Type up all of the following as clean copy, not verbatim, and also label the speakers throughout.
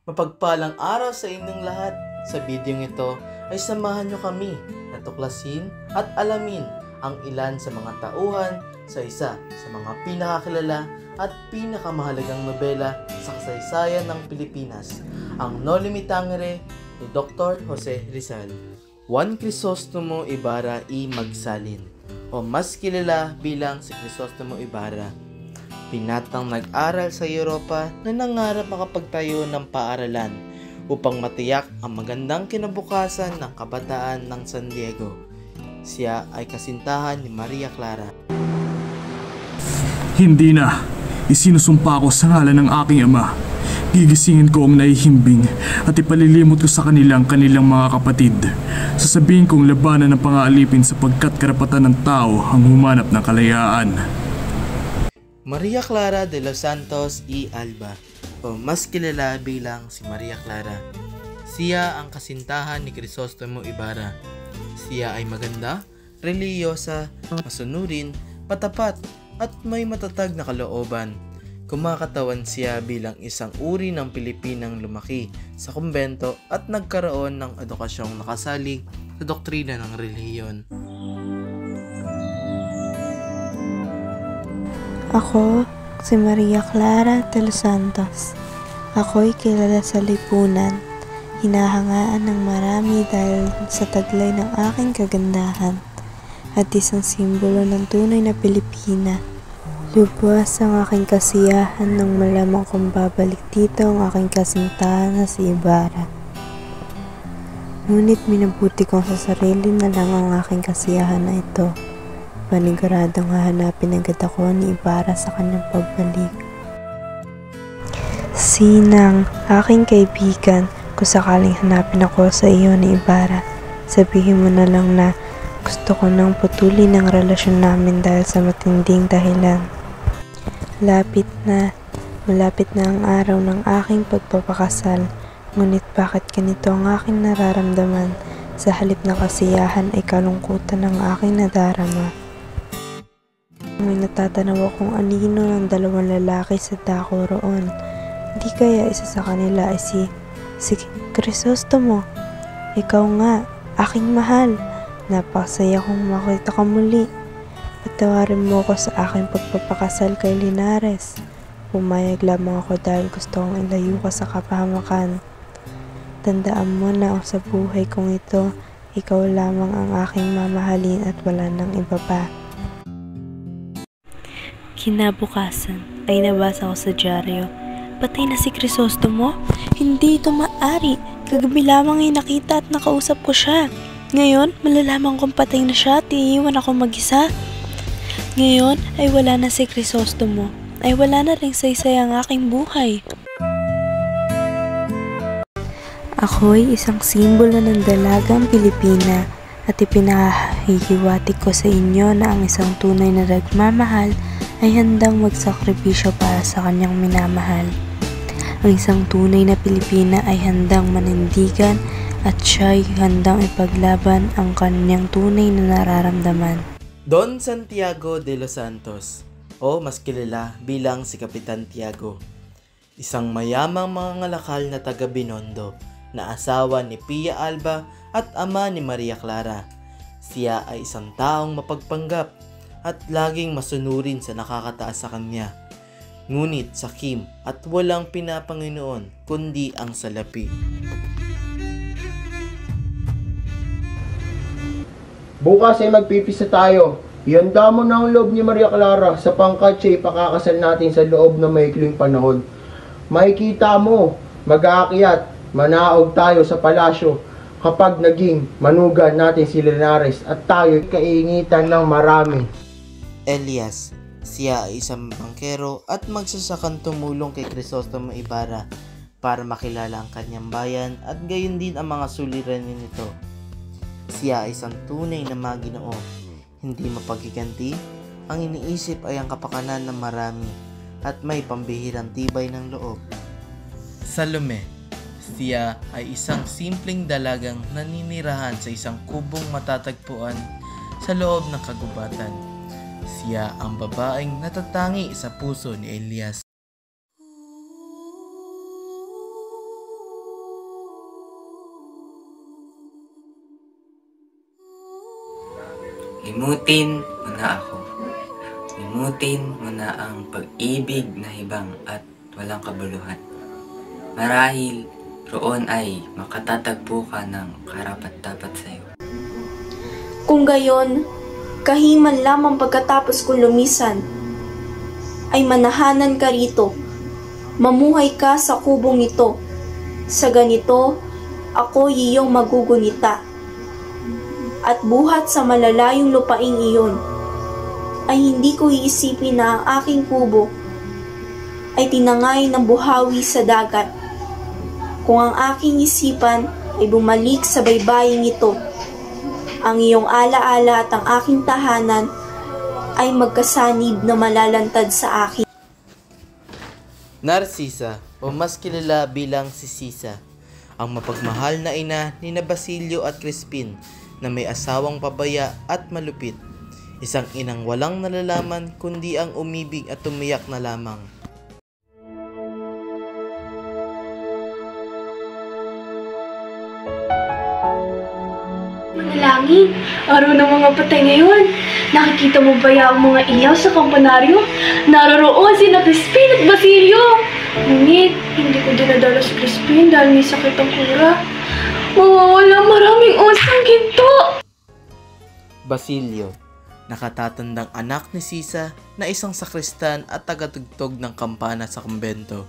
Speaker 1: Mapagpalang araw sa inyong lahat. Sa bidyong ito ay samahan nyo kami na tuklasin at alamin ang ilan sa mga tauhan sa isa sa mga pinakakilala at pinakamahalagang nobela sa kasaysayan ng Pilipinas, ang Noli Me Tangere ni Dr. Jose Rizal. Juan Crisostomo Ibarra y Magsalin, o mas kilala bilang si Crisostomo Ibarra. Binatang nag-aral sa Europa na nangarap makapagtayo ng paaralan upang matiyak ang magandang kinabukasan ng kabataan ng San Diego. Siya ay kasintahan ni Maria Clara.
Speaker 2: Hindi na. Isinusumpa ko sa ngalan ng aking ama. Gigisingin ko ang nahihimbing at ipalilimot ko sa kanilang mga kapatid. Sasabihin kong labanan ng pang-aalipin sapagkat karapatan ng tao ang humanap ng kalayaan.
Speaker 1: Maria Clara de los Santos y Alba, o mas kilala bilang si Maria Clara. Siya ang kasintahan ni Crisostomo Ibarra. Siya ay maganda, reliyosa, masunurin, matapat, at may matatag na kalooban. Kumakatawan siya bilang isang uri ng Pilipinang lumaki sa kumbento at nagkaroon ng edukasyong nakasalig sa doktrina ng relihiyon.
Speaker 3: Ako, si Maria Clara de los Santos. Ako'y kilala sa lipunan. Hinahangaan ng marami dahil sa taglay ng aking kagandahan at isang simbolo ng tunay na Pilipina. Lubos ang aking kasiyahan nang malamang kong babalik dito ang aking kasintahan na si Ibarra. Ngunit minabuti kong sa sarili na lang ang aking kasiyahan na ito. Paniguradong hahanapin agad ako ni Ibarra sa kanyang pagbalik. Sinang, aking kaibigan, kung sakaling hanapin ako sa iyo ni Ibarra, sabihin mo na lang na gusto ko nang putulin ang relasyon namin dahil sa matinding dahilan. Malapit na ang araw ng aking pagpapakasal, ngunit bakit ganito ang aking nararamdaman? Sa halip na kasiyahan ay kalungkutan ang aking nadarama. May natatanaw akong anino ng dalawang lalaki sa dako roon. Hindi kaya isa sa kanila ay si Crisostomo. Ikaw nga, aking mahal. Napakasaya kong makita ka muli. Patawarin mo ko sa aking pagpapakasal kay Linares. Pumayag lamang ako dahil gusto kong ilayo ka sa kapahamakan. Tandaan mo na sa buhay kong ito, ikaw lamang ang aking mamahalin at wala nang iba pa. Kinabukasan ay nabasa ko sa dyaryo. Patay na si Crisostomo? Hindi ito maaari. Kagabi lamang ay nakita at nakausap ko siya. Ngayon, malalaman kong patay na siya at iiwan ako mag-isa. Ngayon ay wala na si Crisostomo. Ay wala na ring saysay ang aking buhay. Ako'y isang simbolo ng dalagang Pilipina at ipinahihiwatig ko sa inyo na ang isang tunay na nagmamahal ay handang magsakripisyo para sa kanyang minamahal. Ang isang tunay na Pilipina ay handang manindigan at siya'y handang ipaglaban ang kanyang tunay na nararamdaman.
Speaker 1: Don Santiago de los Santos, o mas kilala bilang si Kapitan Tiago, isang mayamang mangangalakal na taga Binondo na asawa ni Pia Alba at ama ni Maria Clara. Siya ay isang taong mapagpanggap at laging masunurin sa nakakataas sa kanya. Ngunit sakim at walang pinapanginoon kundi ang salapi.
Speaker 4: Bukas ay magpipisa tayo. Ihanda mo na ang loob ni Maria Clara sapangkat siya ipakakasal natin sa loob ng maikling panahon. Makikita mo, mag-aakyat, manaog tayo sa palasyo kapag naging manugan natin si Linares at tayo kaingitan ng marami.
Speaker 1: Elias, siya ay isang bangkero at magsasakang tumulong kay Crisostomo Ibarra para makilala ang kanyang bayan at gayon din ang mga suliranin nito. Siya ay isang tunay na maginoo, hindi mapagiganti. Ang iniisip ay ang kapakanan ng marami at may pambihirang tibay ng loob. Salome, siya ay isang simpleng dalagang naninirahan sa isang kubong matatagpuan sa loob ng kagubatan. Siya ang babaeng natatangi sa puso ni Elias.
Speaker 5: Limutin mo na ako. Limutin mo na ang pag-ibig na hibang at walang kabuluhan. Marahil roon ay makatatagpo ka ng karapat-dapat sa'yo.
Speaker 6: Kung gayon, kahiman lamang pagkatapos kong lumisan, ay manahanan ka rito, mamuhay ka sa kubong ito. Sa ganito, ako iyong magugunita. At buhat sa malalayong lupaing iyon, ay hindi ko iisipin na ang aking kubo ay tinangay ng buhawi sa dagat. Kung ang aking isipan ay bumalik sa baybaying ito, ang iyong alaala at ang aking tahanan ay magkasanib na malalantad sa akin.
Speaker 1: Narcisa, o mas kilala bilang si Sisa, ang mapagmahal na ina ni na Basilio at Crispin na may asawang pabaya at malupit. Isang inang walang nalalaman kundi ang umibig at umiyak na lamang.
Speaker 7: Manalangin, araw ng mga patay ngayon. Nakikita mo ba ang mga ilaw sa kampanaryo? Naroroon sina Crispin at Basilio. Ngunit, hindi ko dinadala si Crispin dahil may sakit ang kura. Mawawala maraming usang ginto.
Speaker 1: Basilio, nakatatandang anak ni Sisa na isang sakristan at tagatugtog ng kampana sa kumbento.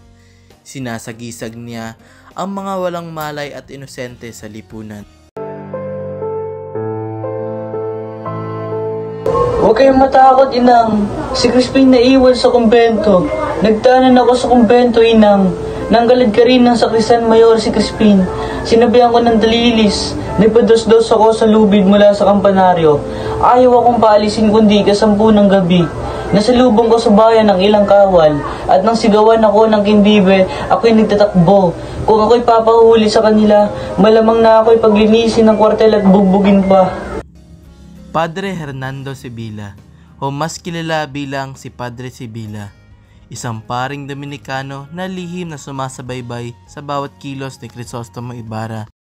Speaker 1: Sinasagisag niya ang mga walang malay at inosente sa lipunan.
Speaker 8: Huwag kayong matakot, Inang. Si Crispin naiwan sa kumbento. Nagtanan ako sa kumbento, Inang. Nanggalad ka rin ng sakrisan mayor si Crispin. Sinabihan ko ng dalilis. Nagpados-dos ako sa lubid mula sa kampanaryo. Ayaw akong paalisin kundi kasampu ng gabi. Nasalubong ko sa bayan ng ilang kawal. At nang sigawan ako ng kimbibe, ako'y nagtatakbo. Kung ako'y papahuli sa kanila, malamang na ako'y paglinisin ng kwartel at bugbugin pa.
Speaker 1: Padre Hernando Sibila, o mas kilala bilang si Padre Sibila, isang paring Dominikano na lihim na sumasabaybay sa bawat kilos ni Crisostomo Ibarra.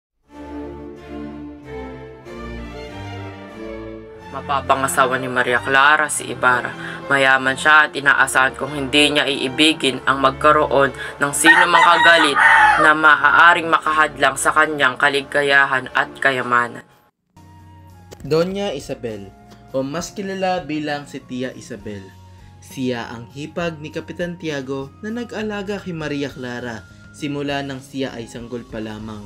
Speaker 9: Mapapangasawa ni Maria Clara si Ibarra. Mayaman siya at inaasahan kung hindi niya iibigin ang magkaroon ng sino mang kagalit na maaaring makahadlang sa kanyang kaligayahan at kayamanan.
Speaker 1: Doña Isabel, o mas kilala bilang si Tia Isabel. Siya ang hipag ni Kapitan Tiago na nag-alaga kay Maria Clara simula nang siya ay sanggol pa lamang.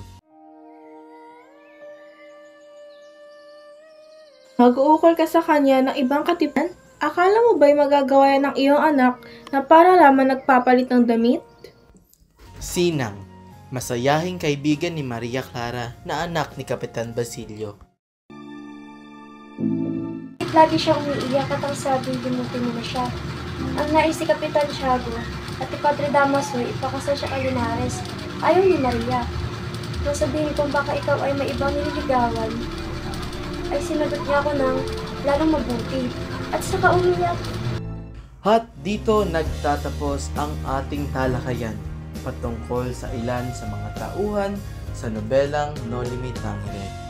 Speaker 10: Mag-uukol ka sa kanya ng ibang katipan? Akala mo ba'y magagawa yan ng iyong anak na para lamang nagpapalit ng damit?
Speaker 1: Sinang, masayahing kaibigan ni Maria Clara na anak ni Kapitan Basilio.
Speaker 7: Lagi siyang umiiyak at ang sabing limutin mo na siya. Ang nais si Kapitan Tiago at ni Padre Damaso ipakasal siya kay Linares. Ayaw ni Maria. Nang sabihin kung baka ikaw ay may ibang nililigawan, ay sinagot niya ako ng lalong mabuti at saka umiyak.
Speaker 1: At dito nagtatapos ang ating talakayan patungkol sa ilan sa mga tauhan sa nobelang No Limit Tangere.